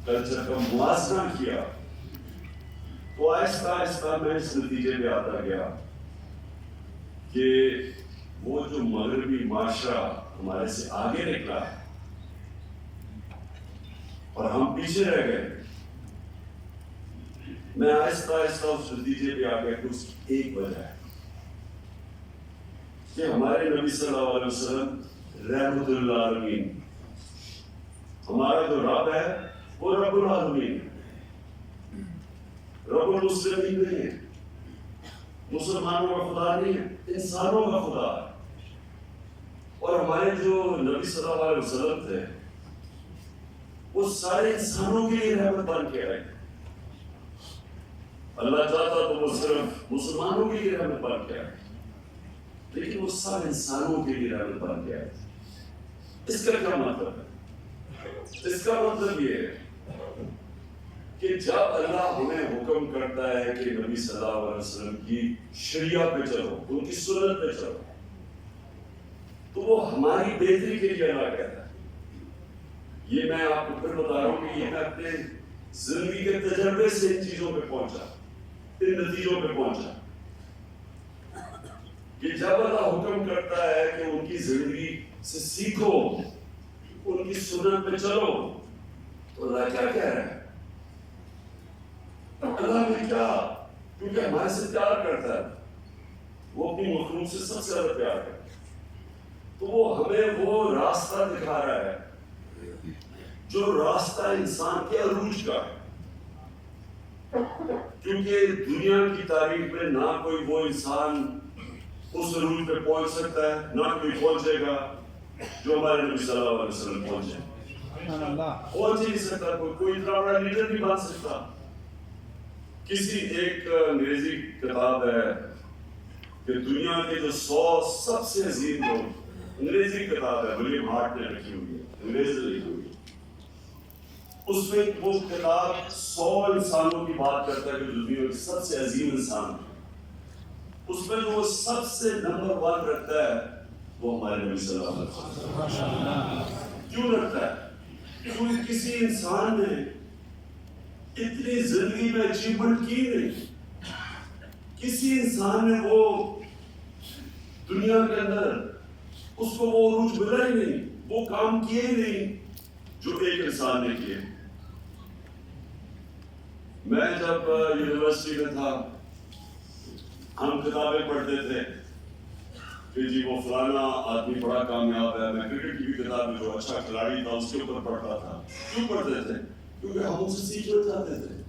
Culture کا موازنہ کیا تو آہستہ آہستہ میں اس نتیجے پہ آتا گیا کہ وہ جو مغربی معاشرہ ہمارے سے آگے نکلا ہے اور ہم پیچھے رہ گئے، میں آہستہ آہستہ اس نتیجے پہ آ گیا کہ اس کی ایک وجہ ہے کہ ہمارے نبی صلی اللہ علیہ وسلم رحمت للعالمین، ہمارا جو رب ہے وہ رب العالمین ہے، رب المسلمین نہیں ہے، مسلمانوں کا خدا نہیں ہے، انسانوں کا خدا ہے۔ اور ہمارے جو نبی صلی اللہ علیہ وسلم تھے وہ سارے انسانوں کے لیے رحمت بن کے آئے۔ اللہ چاہتا تو وہ صرف مسلمانوں کے لیے رحمت بن کے آئے، لیکن وہ سب انسانوں کے لیے رحمت بن کے آئے۔ اس کا کیا مطلب ہے؟ اس کا مطلب یہ ہے کہ جب اللہ ہمیں حکم کرتا ہے کہ نبی صلی اللہ علیہ وسلم کی شریعت پہ چلو، ان کی سنت پہ چلو، تو وہ ہماری بہتری کے لیے اللہ کہتا ہے۔ یہ میں آپ کو پھر بتا رہا ہوں کہ یہ میں اپنے زندگی کے تجربے سے ان چیزوں پہ پہنچا، ان نتیجوں پہ پہنچا کہ جب اللہ حکم کرتا ہے کہ ان کی زندگی سے سیکھو، ان کی سنت پہ چلو، تو اللہ کیا کہہ رہا ہے؟ اللہ نے کیا، کیونکہ ہمارے سے پیار کرتا ہے، وہ اپنی مخلوق سے سب سے زیادہ پیار کرتا ہے، تو وہ ہمیں وہ راستہ دکھا رہا ہے جو راستہ انسان کے عروج کا ہے، کیونکہ دنیا کی تاریخ میں نہ کوئی وہ انسان اس عروج پہ پہنچ سکتا ہے، نہ کوئی پہنچے گا جو ہمارے نبی صلی اللہ علیہ وسلم پہنچے، پہنچ ہی نہیں سکتا، کوئی اتنا بڑا لیڈر نہیں بن سکتا۔ کسی ایک انگریزی کتاب ہے کہ دنیا کے جو 100 سب سے عظیم لوگ، انگریزی کتاب ہے، ولیم ہارٹ نے لکھی ہوئی ہے، انگریزی لکھی ہوئی ہے، اس میں وہ کتاب 100 انسانوں کی بات کرتا ہے کہ جو دنیا کے سب سے عظیم انسان ہے، اس میں جو وہ سب سے نمبر 1 رکھتا ہے وہ ہمارے نبی صلی اللہ علیہ وسلم۔ کیوں رکھتا ہے؟ کیونکہ کسی انسان نے اتنی زندگی میں اچیومنٹ کی نہیں، کسی انسان نے وہ دنیا کے اندر اس کو وہ عروج ملا ہی نہیں، وہ کام کیے ہی نہیں جو ایک انسان نے کیے۔ میں جب یونیورسٹی میں تھا، ہم کتابیں پڑھتے تھے کہ جی وہ فلانا آدمی بڑا کامیاب ہے، میں کرکٹ کی بھی کتاب میں جو اچھا کھلاڑی تھا اس کے اوپر پڑھتا تھا۔ کیوں پڑھتے تھے؟ کیونکہ ہم ان سے سیکھنا چاہتے تھے۔